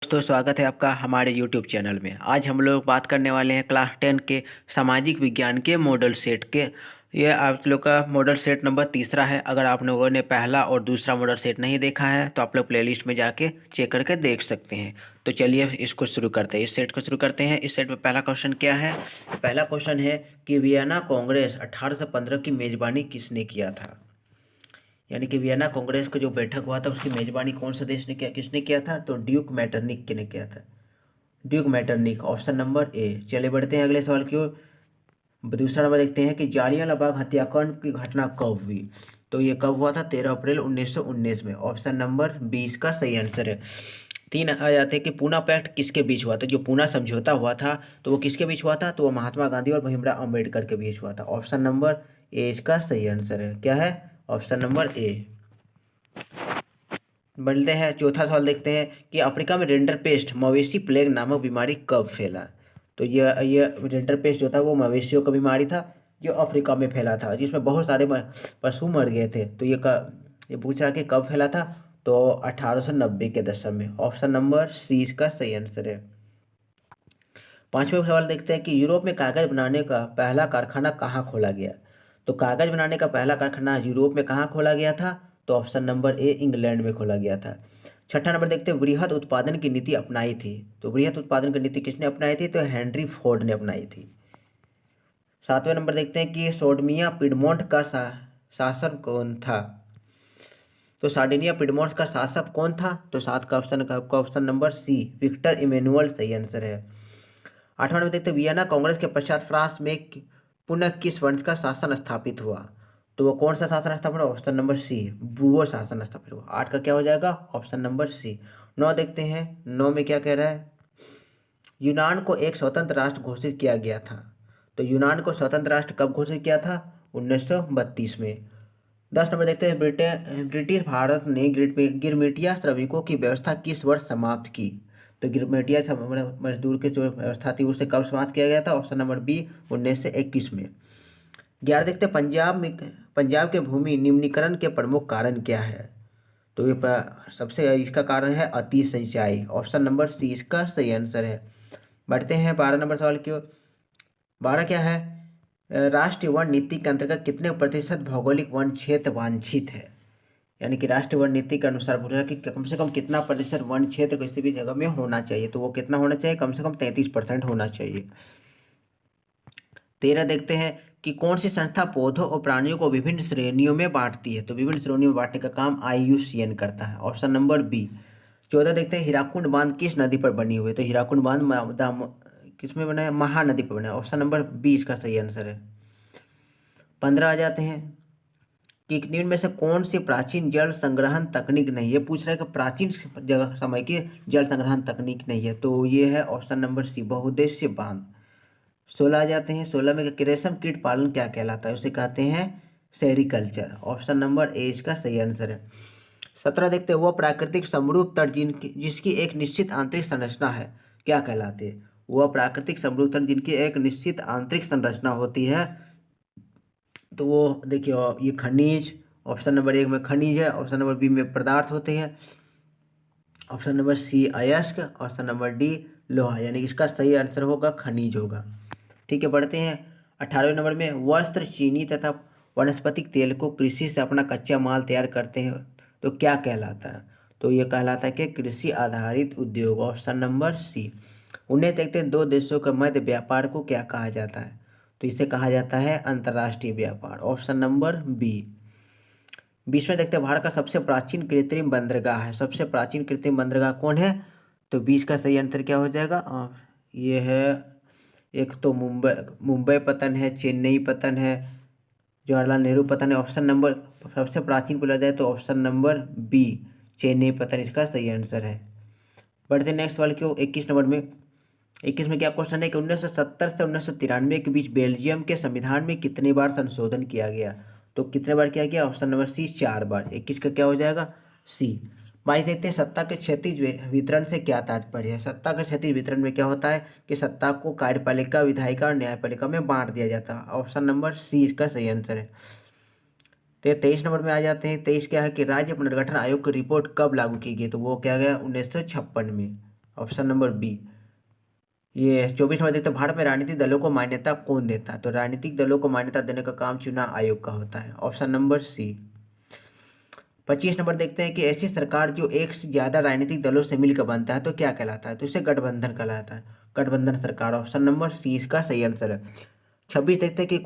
दोस्तों, स्वागत है आपका हमारे YouTube चैनल में। आज हम लोग बात करने वाले हैं क्लास 10 के सामाजिक विज्ञान के मॉडल सेट के। ये आप लोग का मॉडल सेट नंबर तीसरा है। अगर आप लोगों ने पहला और दूसरा मॉडल सेट नहीं देखा है तो आप लोग प्लेलिस्ट में जाके चेक करके देख सकते हैं। तो चलिए इसको शुरू करते हैं, इस सेट को शुरू करते हैं। इस सेट में पहला क्वेश्चन क्या है? पहला क्वेश्चन है कि वियना कांग्रेस 1815 की मेज़बानी किसने किया था? यानी कि वियना कांग्रेस का जो बैठक हुआ था उसकी मेज़बानी कौन से देश ने किया, किसने किया था? तो ड्यूक मैटरनिक ने किया था। Duke Metternich, option number A. चलिए बढ़ते हैं अगले सवाल की ओर। दूसरा नंबर देखते हैं कि जालियांवाला बाग हत्याकांड की घटना कब हुई? तो ये कब हुआ था? 13 अप्रैल 1919 में। ऑप्शन नंबर 20 का सही आंसर है। तीन आ जाते हैं कि पूना पैक्ट किसके बीच हुआ था? जो पूना समझौता हुआ था तो वो किसके बीच हुआ था? तो वो महात्मा गांधी और भीमराव अम्बेडकर के बीच हुआ था। ऑप्शन नंबर ए इसका सही आंसर है। क्या है? Option number A. बढ़ते हैं, चौथा सवाल देखते हैं कि अफ्रीका में रेंडर पेस्ट मवेशी प्लेग नामक बीमारी कब फैला? तो ये रेंडर पेस्ट जो था वो मवेशियों का बीमारी था जो अफ्रीका में फैला था, जिसमें बहुत सारे पशु मर गए थे। तो ये पूछा कि कब फैला था? तो 1890 के दशक में। ऑप्शन नंबर सी इसका सही आंसर है। पांचवें सवाल देखते हैं कि यूरोप में कागज बनाने का पहला कारखाना कहाँ खोला गया? तो कागज बनाने का पहला कारखाना यूरोप में कहाँ खोला गया था? तो ऑप्शन नंबर ए इंग्लैंड में खोला गया था। छठा नंबर देखते हैं, वृहद उत्पादन की नीति अपनाई थी। तो वृहद उत्पादन की नीति किसने अपनाई थी? तो हेनरी फोर्ड ने अपनाई थी। सातवें नंबर देखते हैं कि सोडमिया पिडमोंट का शासक कौन था? तो सार्डिनिया पिडमोंट का शासक कौन था? तो सात का option number C Victor Emmanuel सही आंसर है। आठवां नंबर देखते हैं, वियना कांग्रेस के पश्चात फ्रांस में पुनः किस वंश का शासन स्थापित हुआ? तो वो कौन सा शासन स्थापित हुआ? ऑप्शन नंबर सी बूबो शासन स्थापित हुआ। आठ का क्या हो जाएगा? ऑप्शन नंबर सी। नौ देखते हैं, नौ में क्या कह रहा है? यूनान को एक स्वतंत्र राष्ट्र घोषित किया गया था। तो यूनान को स्वतंत्र राष्ट्र कब घोषित किया था? 1932 में। 10 नंबर देखते हैं, ब्रिटिश भारत ने गिरमिटिया श्रमिकों की व्यवस्था किस वर्ष समाप्त की? तो गिरमिटिया मजदूर की जो व्यवस्था थी उसे कब समाप्त किया गया था? ऑप्शन नंबर बी 1921 में। 11 देखते हैं, पंजाब के भूमि निम्नीकरण के प्रमुख कारण क्या है? तो ये सबसे इसका कारण है अति सिंचाई। ऑप्शन नंबर सी इसका सही आंसर है। बढ़ते हैं 12 नंबर सवाल की ओर। 12 क्या है? राष्ट्रीय वन नीति के अंतर्गत कितने प्रतिशत भौगोलिक वन क्षेत्र वांछित है? यानी कि राष्ट्रीय वन नीति के अनुसार बोल रहा है कि कम से कम कितना प्रतिशत वन क्षेत्र किसी भी जगह में होना चाहिए? तो वो कितना होना चाहिए? कम से कम 33% होना चाहिए। 13 देखते हैं कि कौन सी संस्था पौधों और प्राणियों को विभिन्न श्रेणियों में बांटती है? तो विभिन्न श्रेणियों में बांटने का काम IUCN करता है। Option number B. 14 देखते हैं, हीराकुंड बांध किस नदी पर बनी हुई है? तो हीराकुंड बांध किस में बना है? महानदी पर बना है। ऑप्शन नंबर बी इसका सही आंसर है। 15 आ जाते हैं कि निम्न में से कौन सी प्राचीन जल संग्रहण तकनीक नहीं है? पूछ रहा है कि प्राचीन जगह समय की जल संग्रहण तकनीक नहीं है। तो ये है ऑप्शन नंबर सी बहुउद्देशीय बांध। 16 आ जाते हैं, 16 में रेशम कीट पालन क्या कहलाता है? उसे कहते हैं सेरिकल्चर। ऑप्शन नंबर ए इसका सही आंसर है। 17 देखते हैं, वह प्राकृतिक समरूप तट जिसकी एक निश्चित आंतरिक संरचना है क्या कहलाते हैं? वह प्राकृतिक समरूप तट जिनकी एक निश्चित आंतरिक संरचना होती है तो वो देखिए ये खनिज। ऑप्शन नंबर एक में खनिज है, ऑप्शन नंबर बी में पदार्थ होते हैं, ऑप्शन नंबर सी अयस्क, ऑप्शन नंबर डी लोहा। यानी इसका सही आंसर होगा खनिज होगा। ठीक है, बढ़ते हैं 18वें नंबर में, वस्त्र, चीनी तथा वनस्पतिक तेल को कृषि से अपना कच्चा माल तैयार करते हैं तो क्या कहलाता है? तो ये कहलाता है कि कृषि आधारित उद्योग। Option number C. उन्हें देखते हैं, दो देशों के मध्य व्यापार को क्या कहा जाता है? तो इसे कहा जाता है अंतर्राष्ट्रीय व्यापार। Option number B. 20 में देखते हैं, भारत का सबसे प्राचीन कृत्रिम बंदरगाह है। सबसे प्राचीन कृत्रिम बंदरगाह कौन है? तो 20 का सही आंसर क्या हो जाएगा? ये है, एक तो मुंबई मुंबई पतन है, चेन्नई पतन है, जवाहरलाल नेहरू पतन है। ऑप्शन नंबर सबसे प्राचीन बोला जाए तो ऑप्शन नंबर बी चेन्नई पतन इसका सही आंसर है। बढ़ते नेक्स्ट वाले क्यों 21 नंबर में। 21 में क्या क्वेश्चन है कि 1970 से 1993 के बीच बेल्जियम के संविधान में कितनी बार संशोधन किया गया? तो कितने बार किया गया? ऑप्शन नंबर सी 4 बार। 21 का क्या हो जाएगा? सी। 22 देखते हैं, सत्ता के क्षैतिज वितरण से क्या तात्पर्य है? सत्ता के क्षैतिज वितरण में क्या होता है कि सत्ता को कार्यपालिका, विधायिका और न्यायपालिका में बांट दिया जाता है। ऑप्शन नंबर सी इसका सही आंसर है। तो 23 नंबर में आ जाते हैं। 23 क्या है कि राज्य पुनर्गठन आयोग की रिपोर्ट कब लागू की गई? तो वो क्या गया 1956 में। Option number B. ये 24 नंबर देखते हैं, भारत में राजनीतिक दलों को मान्यता कौन देता है? तो राजनीतिक दलों को मान्यता देने का काम चुनाव आयोग का होता है, ऑप्शन नंबर सी। 25 नंबर देखते हैं कि ऐसी सरकार जो एक से ज़्यादा राजनीतिक दलों से मिलकर बनता है तो क्या कहलाता है? तो इसे गठबंधन कहलाता है, गठबंधन सरकार, ऑप्शन नंबर सी इसका सही आंसर है। 26 देखते हैं कि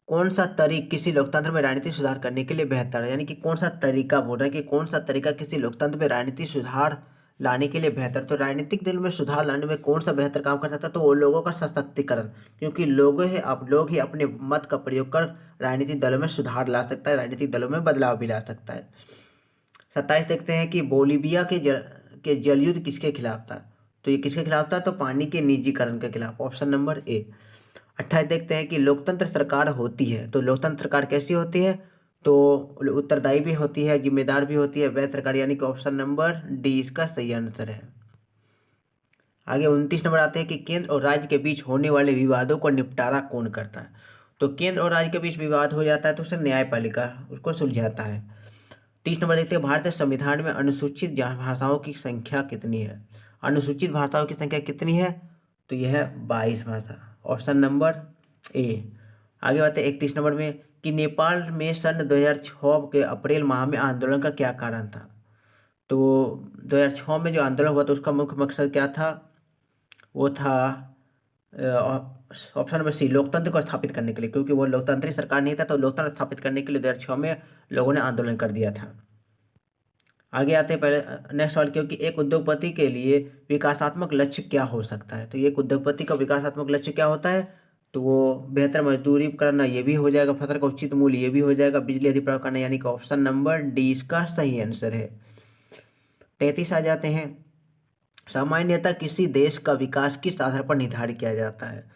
कौन सा तरीक किसी लोकतंत्र में राजनीतिक सुधार करने के लिए बेहतर है, यानी कि कौन सा तरीका बोल रहा है कि कौन सा तरीका किसी लोकतंत्र में राजनीतिक सुधार लाने के लिए बेहतर। तो राजनीतिक दल में सुधार लाने में कौन सा बेहतर काम कर सकता है? तो वो लोगों का सशक्तिकरण, क्योंकि लोग ही अपने मत का प्रयोग कर राजनीतिक दलों में सुधार ला सकता है, राजनीतिक दलों में बदलाव भी ला सकता है। 27 देखते हैं कि बोलीविया के जल युद्ध किसके खिलाफ था? तो ये किसके खिलाफ था? तो पानी के निजीकरण के खिलाफ, ऑप्शन नंबर ए। 28 देखते हैं कि लोकतंत्र सरकार होती है, तो लोकतंत्र सरकार कैसी होती है? तो उत्तरदायी भी होती है, जिम्मेदार भी होती है, वैध सरकार, यानी कि ऑप्शन नंबर डी इसका सही आंसर है। आगे 29 नंबर आते हैं कि केंद्र और राज्य के बीच होने वाले विवादों को निपटारा कौन करता है? तो केंद्र और राज्य के बीच विवाद हो जाता है तो उसे न्यायपालिका उसको सुलझाता है। 30 नंबर देखते हैं, भारतीय संविधान में अनुसूचित भाषाओं की संख्या कितनी है? अनुसूचित भाषाओं की संख्या कितनी है? तो यह है 22 भाषा, ऑप्शन नंबर ए। आगे बात है 31 नंबर में कि नेपाल में सन 2006 के अप्रैल माह में आंदोलन का क्या कारण था? तो 2006 में जो आंदोलन हुआ तो उसका मुख्य मकसद क्या था? वो था ऑप्शन नंबर सी, लोकतंत्र को स्थापित करने के लिए, क्योंकि वो लोकतांत्रिक सरकार नहीं था तो लोकतंत्र स्थापित करने के लिए 2006 में लोगों ने आंदोलन कर दिया था। आगे आते हैं पहले नेक्स्ट सवाल, क्योंकि एक उद्योगपति के लिए विकासात्मक लक्ष्य क्या हो सकता है? तो एक उद्योगपति का विकासात्मक लक्ष्य क्या होता है? तो वो बेहतर मजदूरी करना, ये भी हो जाएगा, फसल का उचित मूल्य, ये भी हो जाएगा, बिजली अधिक प्राप्त करना, यानी कि ऑप्शन नंबर डी इसका सही आंसर है। 33 आ जाते हैं, सामान्यतः किसी देश का विकास किस आधार पर निर्धारित किया जाता है?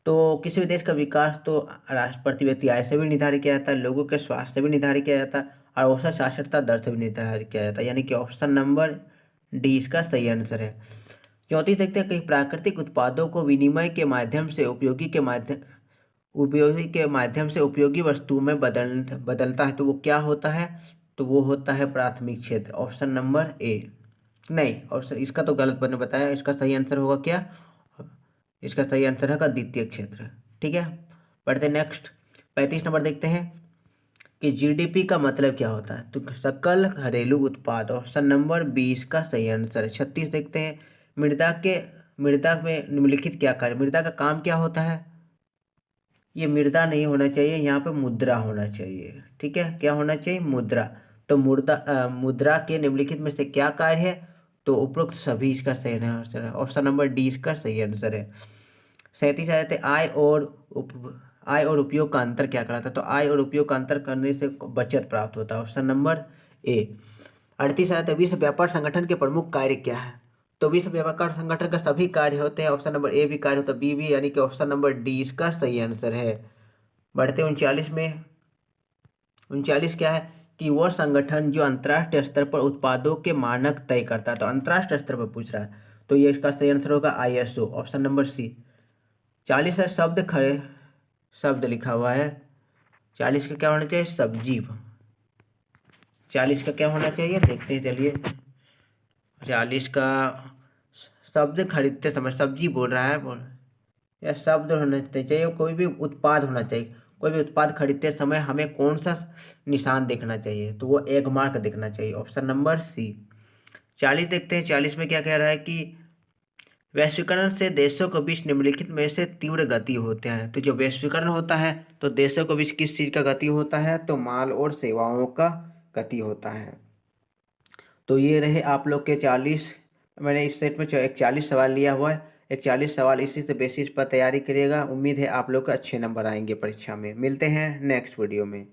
तो किसी भी देश का विकास तो राष्ट्र प्रति व्यक्ति आय से भी निर्धारित किया जाता है, लोगों के स्वास्थ्य से भी निर्धारित किया जाता है, और औसत साक्षरता दर से भी निर्धारित किया जाता है, यानी कि ऑप्शन नंबर डी इसका सही आंसर है। 34 देखते हैं कि प्राकृतिक उत्पादों को विनिमय के माध्यम से उपयोगी वस्तुओं में बदलता है तो वो क्या होता है? तो वो होता है प्राथमिक क्षेत्र, ऑप्शन नंबर ए। नहीं, ऑप्शन इसका तो गलत मैंने बताया, इसका सही आंसर होगा क्या? इसका सही आंसर होगा द्वितीय क्षेत्र। ठीक है, पढ़ते नेक्स्ट। 35 नंबर देखते हैं कि जीडीपी का मतलब क्या होता है? तो सकल घरेलू उत्पाद, ऑप्शन नंबर 20 का सही आंसर है। 36 देखते हैं, मृदा में निम्नलिखित क्या कार्य, मृदा का काम क्या होता है? ये मृदा नहीं होना चाहिए, यहाँ पे मुद्रा होना चाहिए। ठीक है, क्या होना चाहिए? मुद्रा। तो मुद्रा के निम्नलिखित में से क्या कार्य है? तो उपरोक्त सभी इसका सही आंसर है, ऑप्शन नंबर डी इसका सही आंसर है। 37 आए थे, आय और उपयोग का अंतर क्या कहलाता है? तो आय और उपयोग का अंतर करने से बचत प्राप्त होता है, ऑप्शन नंबर ए। 38 आए थे, विश्व व्यापार संगठन के प्रमुख कार्य क्या है? तो विश्व व्यापार संगठन का सभी कार्य होते हैं, ऑप्शन नंबर ए भी कार्य होता है, बी भी, यानी कि ऑप्शन नंबर डी इसका सही आंसर है। बढ़ते 39 में, 39 क्या है कि वह संगठन जो अंतर्राष्ट्रीय स्तर पर उत्पादों के मानक तय करता है, तो अंतर्राष्ट्रीय स्तर पर पूछ रहा है तो ये इसका सही आंसर होगा ISO, ऑप्शन नंबर सी। 40 है, शब्द लिखा हुआ है, 40 का क्या होना चाहिए? सब्जी। 40 का क्या होना चाहिए देखते हैं, चलिए। 40 का शब्द खरीदते समय, सब्जी बोल रहा है, या शब्द होना चाहिए, कोई भी उत्पाद होना चाहिए। कोई भी उत्पाद खरीदते समय हमें कौन सा निशान देखना चाहिए? तो वो एग मार्क देखना चाहिए, ऑप्शन नंबर सी। 40 देखते हैं, 40 में क्या कह रहा है कि वैश्वीकरण से देशों के बीच निम्नलिखित में से तीव्र गति होते हैं। तो जो वैश्वीकरण होता है तो देशों के बीच किस चीज़ का गति होता है? तो माल और सेवाओं का गति होता है। तो ये रहे आप लोग के 40, मैंने इस सेट में 40 सवाल लिया हुआ है, 40 सवाल इसी से बेसिस पर तैयारी करिएगा। उम्मीद है आप लोग के अच्छे नंबर आएंगे परीक्षा में। मिलते हैं नेक्स्ट वीडियो में।